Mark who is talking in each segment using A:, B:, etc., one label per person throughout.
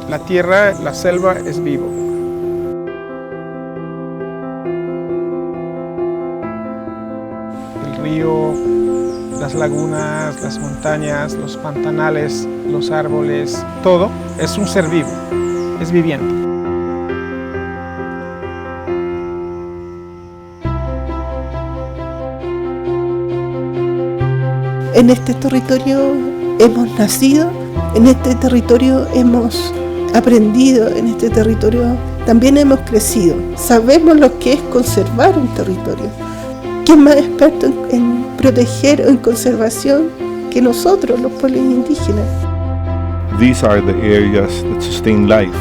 A: La tierra, la selva es vivo. El río, las lagunas, las montañas, los pantanales, los árboles, todo es un ser vivo, es viviente.
B: En este territorio hemos nacido, en este territorio hemos aprendido, en este territorio también hemos crecido. Sabemos lo que es conservar un territorio. ¿Quién más experto en proteger o en conservación que nosotros, los pueblos indígenas?
C: These are the areas that sustain life.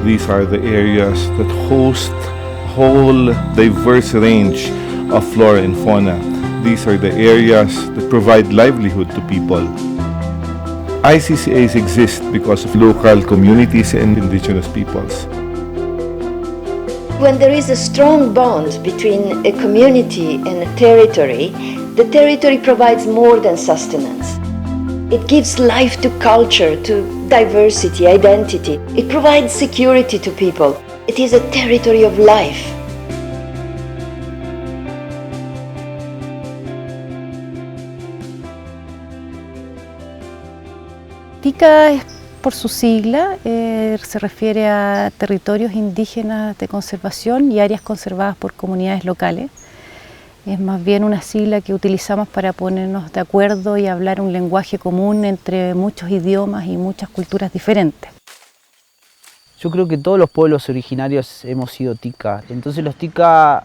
C: These are the areas that host a whole diverse range of flora and fauna. These are the areas that provide livelihood to people. ICCAs exist because of local communities and indigenous peoples.
D: When there is a strong bond between a community and a territory, the territory provides more than sustenance. It gives life to culture, to diversity, identity. It provides security to people. It is a territory of life.
E: TICA es, por su sigla, se refiere a territorios indígenas de conservación y áreas conservadas por comunidades locales. Es más bien una sigla que utilizamos para ponernos de acuerdo y hablar un lenguaje común entre muchos idiomas y muchas culturas diferentes.
F: Yo creo que todos los pueblos originarios hemos sido TICA. Entonces los TICA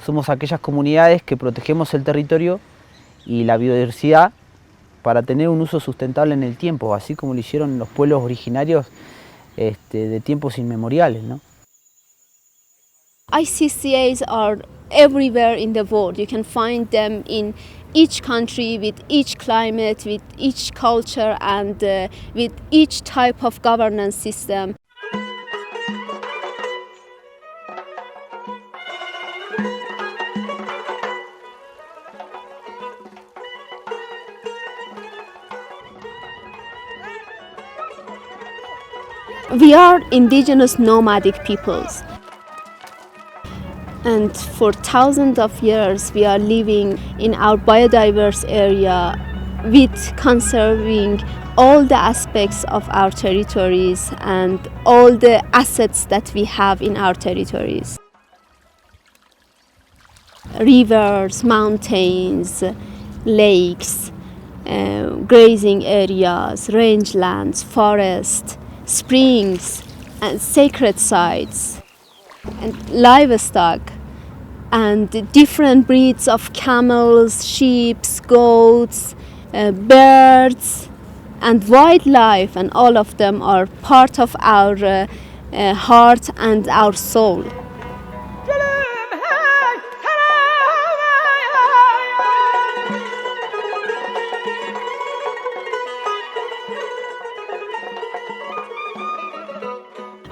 F: somos aquellas comunidades que protegemos el territorio y la biodiversidad para tener un uso sustentable en el tiempo, así como lo hicieron los pueblos originarios de tiempos inmemoriales, ¿no?
G: ICCAs are everywhere in the world. You can find them in each country, with each climate, with each culture, and with each type of governance system. We are indigenous nomadic peoples, and for thousands of years we are living in our biodiverse area with conserving all the aspects of our territories and all the assets that we have in our territories. Rivers, mountains, lakes, grazing areas, rangelands, forests, springs and sacred sites, and livestock, and different breeds of camels, sheep, goats, birds, and wildlife, and all of them are part of our heart and our soul.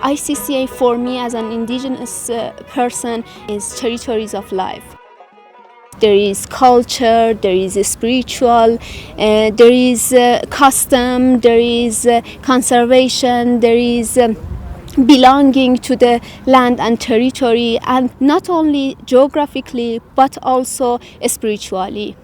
G: ICCA for me as an indigenous person is territories of life. There is culture, there is spiritual, there is custom, there is conservation, there is belonging to the land and territory, and not only geographically but also spiritually.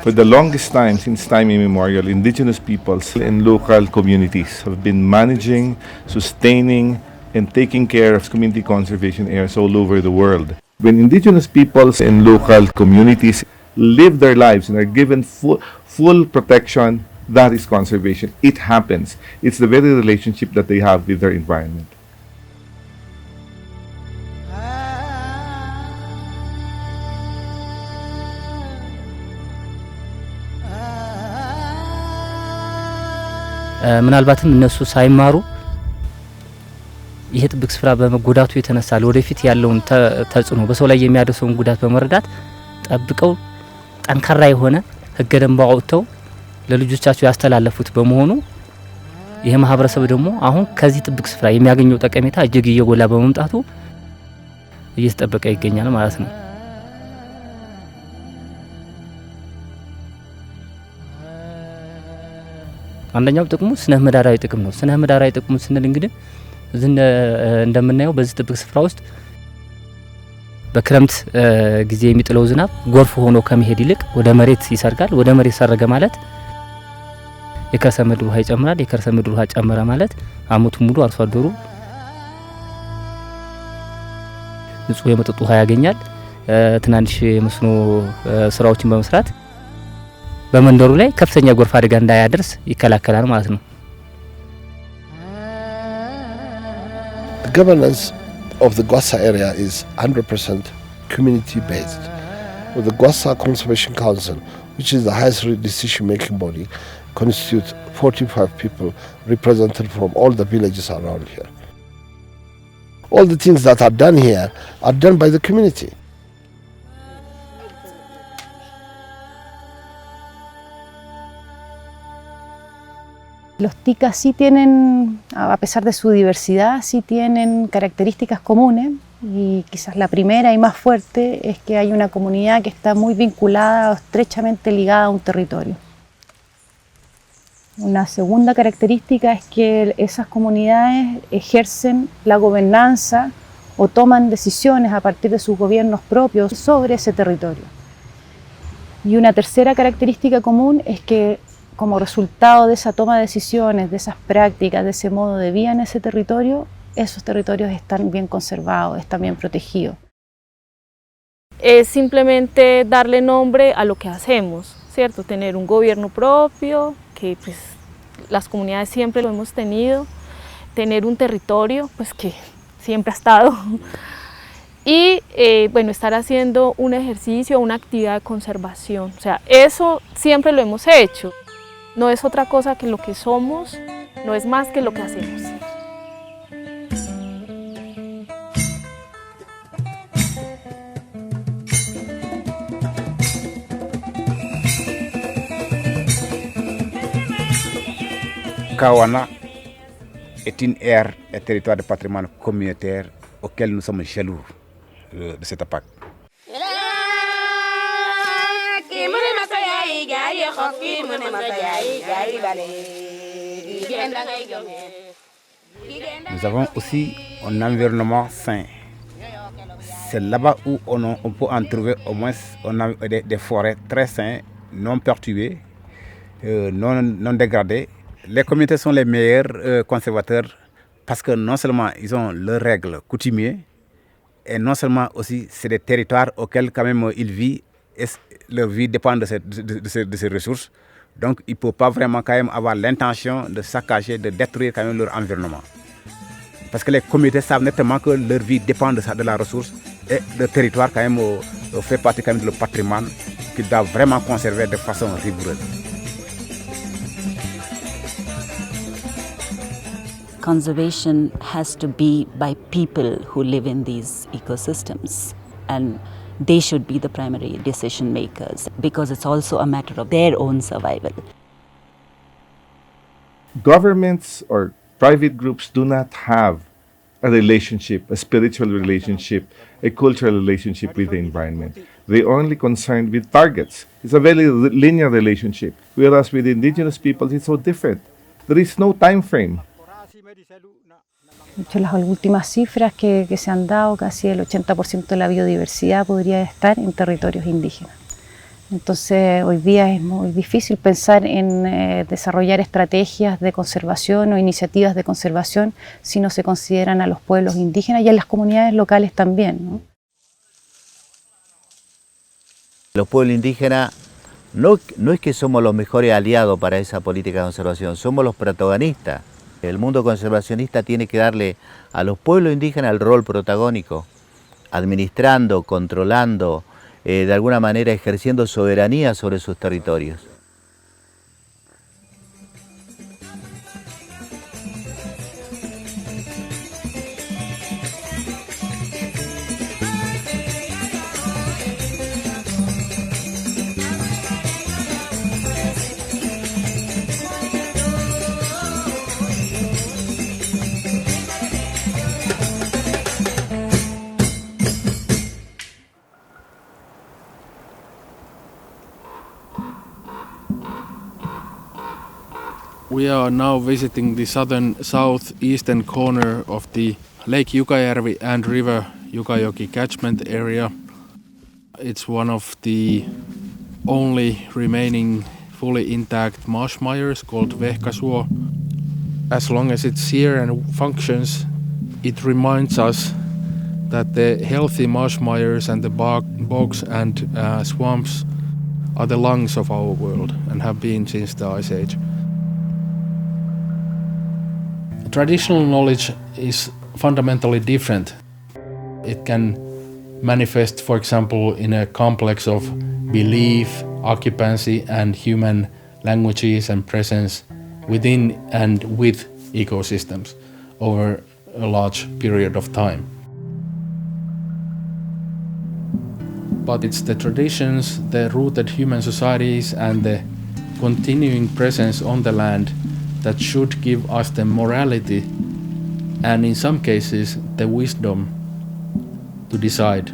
C: For the longest time, since time immemorial, indigenous peoples and local communities have been managing, sustaining, and taking care of community conservation areas all over the world. When indigenous peoples and local communities live their lives and are given full protection, that is conservation. It happens. It's the very relationship that they have with their environment.
F: ምናልባትም እነሱ ሳይማሩ ይሄ ጥብቅ ስፍራ በመጎዳቱ የተነሳ ለወደፊት ያለውን ተጽዕኖ በሰው ላይ የሚያደርሰውን ጉዳት በመረዳት ጠብቀው ጠንካራ የሆነ ህገ ደንብ አውጥተው ለልጆቻቸው ያስተላለፉት በመሆኑ ይሄ ማህበረሰብ ደግሞ አሁን ከዚህ ጥብቅ ስፍራ የሚያገኘው ጠቀሜታ እጅግ እየጎላ በመምጣቱ እየተጠበቀ ይገኛል ማለት ነው። አንደኛው ጥቅሙ ስነ ምህዳራዊ ጥቅም ነው። ስነ ምህዳራዊ ጥቅሙ ስንል እንግዲህ እንደምናየው በዚህ ጥብቅ ስፍራ ውስጥ በክረምት ጊዜ የሚጥለው ዝናብ ጎርፍ ሆኖ ከመሄድ ይልቅ ወደ መሬት ይሰርጋል። ወደ መሬት ሰረገ ማለት የከርሰ ምድር ውሃ ይጨምራል። የከርሰ ምድር ውሃ ጨመረ ማለት አመቱን ሙሉ አርሶ አደሩ ንጹህ የመጠጥ ውሃ ያገኛል። ትናንሽ የመስኖ ስራዎችን በመስራት በመንደሩ ላይ ከፍተኛ ጎርፍ አደጋ እንዳያደርስ ይከላከላል ማለት ነው።
H: The governance of the Gwassa area is 100% community based. With the Gwassa Conservation Council, which is the highest decision making body, constitutes 45 people represented from all the villages around here. All the things that are done here are done by the community.
E: Los ticas sí tienen, a pesar de su diversidad, sí tienen características comunes y quizás la primera y más fuerte es que hay una comunidad que está muy vinculada o estrechamente ligada a un territorio. Una segunda característica es que esas comunidades ejercen la gobernanza o toman decisiones a partir de sus gobiernos propios sobre ese territorio. Y una tercera característica común es que como resultado de esa toma de decisiones, de esas prácticas, de ese modo de vida en ese territorio, esos territorios están bien conservados, están bien protegidos.
I: Es simplemente darle nombre a lo que hacemos, ¿cierto? Tener un gobierno propio, que pues las comunidades siempre lo hemos tenido, tener un territorio pues que siempre ha estado y bueno, estar haciendo un ejercicio, una actividad de conservación, o sea, eso siempre lo hemos hecho. No es otra cosa que lo que somos, no es más que lo que hacemos.
J: Kawana est une aire et territoire de patrimoine communautaire auquel nous sommes jaloux de cette APAC. Nous avons aussi un environnement sain. C'est là-bas où on peut en trouver au moins des forêts très saines, non perturbées, non dégradées. Les communautés sont les meilleurs conservateurs parce que non seulement ils ont leurs règles coutumières, et non seulement aussi c'est des territoires auxquels quand même ils vivent et leur vie dépend de ces ressources. Donc ils ne peuvent pas vraiment quand même avoir l'intention de saccager, de détruire quand même leur environnement. Parce que les communautés savent nettement que leur vie dépend de la ressource et le territoire quand même fait partie quand même de leur patrimoine qu'ils doivent vraiment conserver de façon rigoureuse.
K: Conservation has to be by people who live in these ecosystems, and they should be the primary decision makers because it's also a matter of their own survival.
C: Governments or private groups do not have a relationship, a spiritual relationship, a cultural relationship with the environment. They're only concerned with targets. It's a very linear relationship, whereas with indigenous peoples it's so different. There is no time frame.
E: De hecho, las últimas cifras que se han dado, casi el 80% de la biodiversidad podría estar en territorios indígenas. Entonces, hoy día es muy difícil pensar en desarrollar estrategias de conservación o iniciativas de conservación si no se consideran a los pueblos indígenas y a las comunidades locales también, ¿no?
L: Los pueblos indígenas no es que somos los mejores aliados para esa política de conservación, somos los protagonistas. El mundo conservacionista tiene que darle a los pueblos indígenas el rol protagónico, administrando, controlando, de alguna manera ejerciendo soberanía sobre sus territorios.
M: We are now visiting the southeastern corner of the Lake Jukajärvi and River Jukajoki catchment area. It's one of the only remaining fully intact marsh mires called Vehkasuo. As long as it's here and functions, it reminds us that the healthy marsh mires and the bogs and swamps are the lungs of our world and have been since the Ice Age. Traditional knowledge is fundamentally different. It can manifest, for example, in a complex of belief, occupancy, and human languages and presence within and with ecosystems over a large period of time. But it's the traditions, the rooted human societies, and the continuing presence on the land that should give us the morality and, in some cases, the wisdom to decide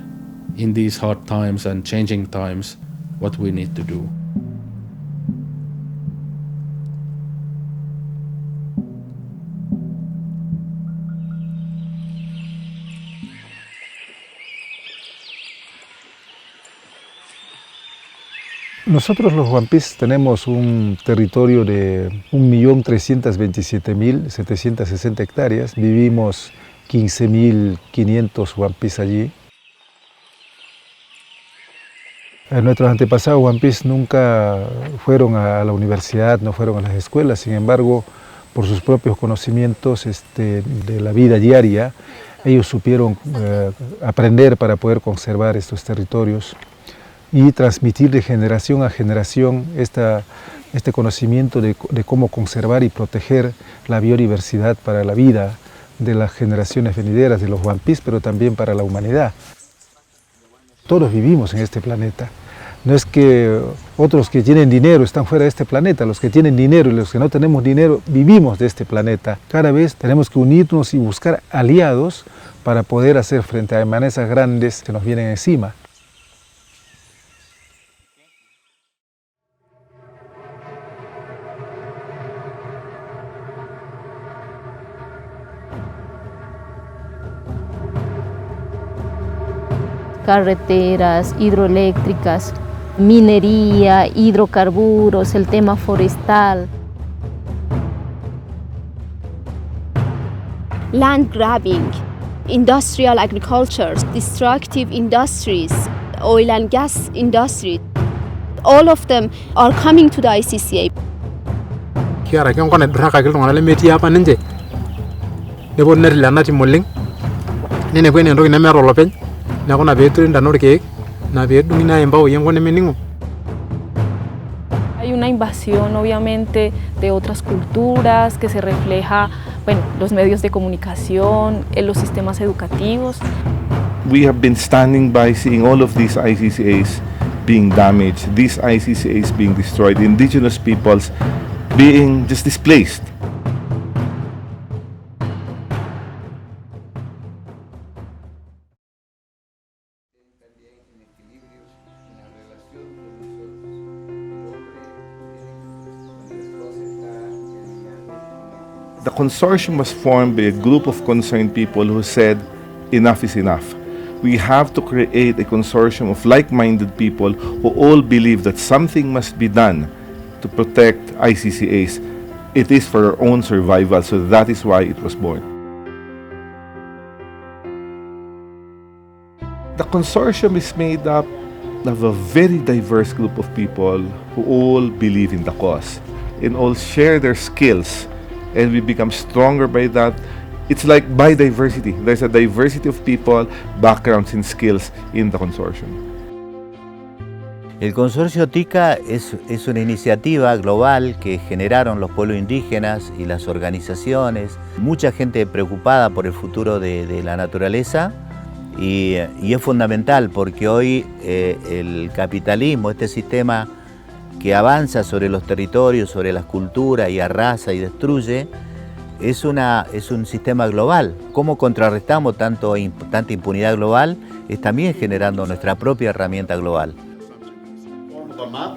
M: in these hard times and changing times what we need to do.
N: Nosotros los Huampis tenemos un territorio de 1.327.760 hectáreas. Vivimos 15.500 Huampis allí. Nuestros antepasados Huampis nunca fueron a la universidad, no fueron a las escuelas. Sin embargo, por sus propios conocimientos de la vida diaria, ellos supieron aprender para poder conservar estos territorios y transmitir de generación a generación este conocimiento de cómo conservar y proteger la biodiversidad para la vida de las generaciones venideras de los Huampis, pero también para la humanidad. Todos vivimos en este planeta. No es que otros que tienen dinero están fuera de este planeta. Los que tienen dinero y los que no tenemos dinero vivimos de este planeta. Cada vez tenemos que unirnos y buscar aliados para poder hacer frente a amenazas grandes que nos vienen encima.
E: Carreteras, hidroeléctricas, minería, hidrocarburos, el tema forestal.
G: Land grabbing, industrial agriculture, destructive industries, oil and gas industry, all of them are coming to the ICCA.
O: Kiara kong kone draka kil tong ale meti apa nje. Nebo neri la nati molling. Nene kwen ndo ina mero lopen. Na kona betu nda norke na betu ina embao yengo ne meningo.
I: Hay una invasión obviamente de otras culturas que se refleja, bueno, los medios de comunicación, en los sistemas educativos.
C: We have been standing by seeing all of these ICCAs being damaged, these ICCAs being destroyed, indigenous peoples being just displaced. The consortium was formed by a group of concerned people who said, enough is enough. We have to create a consortium of like-minded people who all believe that something must be done to protect ICCAs. It is for our own survival, so that is why it was born. The consortium is made up of a very diverse group of people who all believe in the cause and all share their skills, and we become stronger by that. It's like biodiversity. There's a diversity of people, backgrounds and skills in the consortium.
L: El consorcio TICCA es una iniciativa global que generaron los pueblos indígenas y las organizaciones, mucha gente preocupada por el futuro de la naturaleza, y es fundamental porque hoy el capitalismo, este sistema que avanza sobre los territorios, sobre las culturas y arrasa y destruye, es un sistema global. ¿Cómo contrarrestamos tanta impunidad global? Es también generando nuestra propia herramienta global.
P: A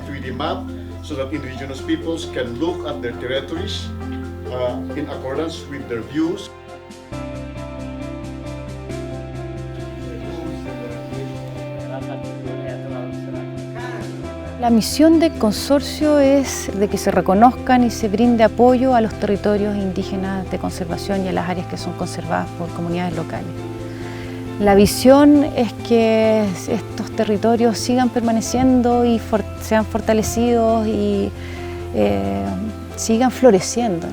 P: 3D map, so that indigenous peoples can look at their territories in accordance with their views.
E: La misión del consorcio es de que se reconozcan y se brinde apoyo a los territorios indígenas de conservación y a las áreas que son conservadas por comunidades locales. La visión es que estos territorios sigan permaneciendo y sean fortalecidos y sigan floreciendo.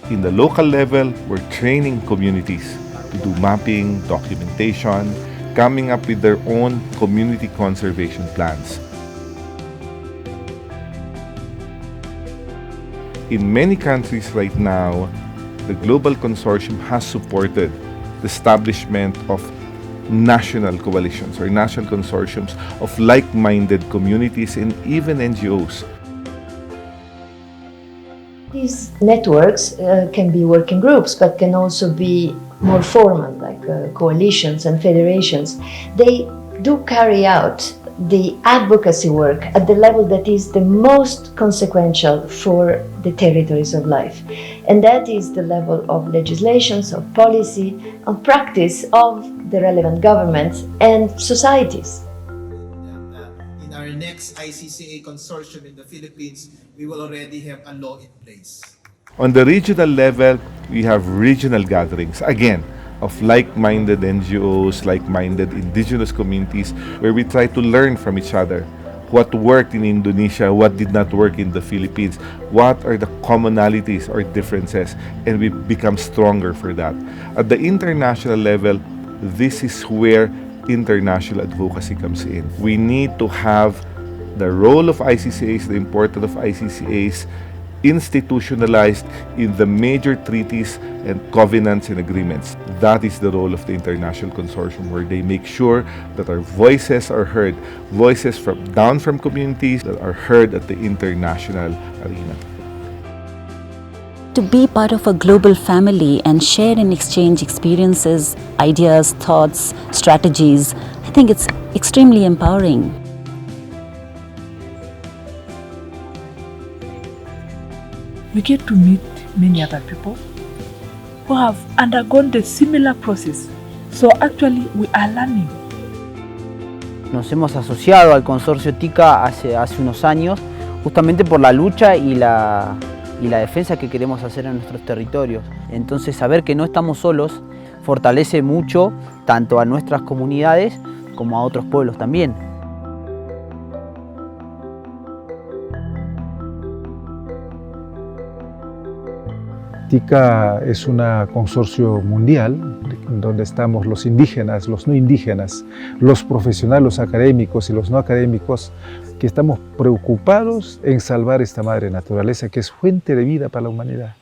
C: In the local level, we're training communities to do mapping, documentation, coming up with their own community conservation plans. In many countries right now, the Global Consortium has supported the establishment of national coalitions or national consortiums of like-minded communities and even NGOs.
D: These networks can be working groups, but can also be more formal, like coalitions and federations. They do carry out the advocacy work at the level that is the most consequential for the territories of life. And that is the level of legislations, of policy, of practice of the relevant governments and societies.
Q: In our next ICCA Consortium in the Philippines, we will already have a law in place.
C: On the regional level, we have regional gatherings, again, of like-minded NGOs, like-minded indigenous communities, where we try to learn from each other. What worked in Indonesia, what did not work in the Philippines, what are the commonalities or differences, and we become stronger for that. At the international level, this is where international advocacy comes in. We need to have the role of ICCAs, the importance of ICCAs, institutionalized in the major treaties and covenants and agreements. That is the role of the International Consortium, where they make sure that our voices are heard, voices down from communities that are heard at the international arena.
K: To be part of a global family and share and exchange experiences, ideas, thoughts, strategies, I think it's extremely empowering.
R: We get to meet many other people who have undergone the similar process. So actually we are learning.
S: Nos hemos asociado al consorcio TICA hace unos años justamente por la lucha y la defensa que queremos hacer en nuestros territorios. Entonces saber que no estamos solos fortalece mucho tanto a nuestras comunidades como a otros pueblos también.
N: TICA es un consorcio mundial donde estamos los indígenas, los no indígenas, los profesionales, los académicos y los no académicos, que estamos preocupados en salvar esta madre naturaleza que es fuente de vida para la humanidad.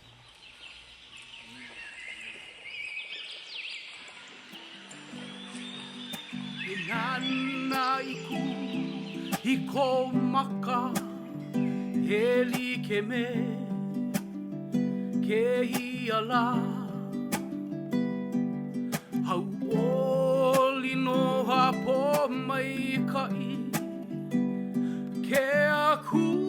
T: Ke ala hau oli no ha po mai kai ke aku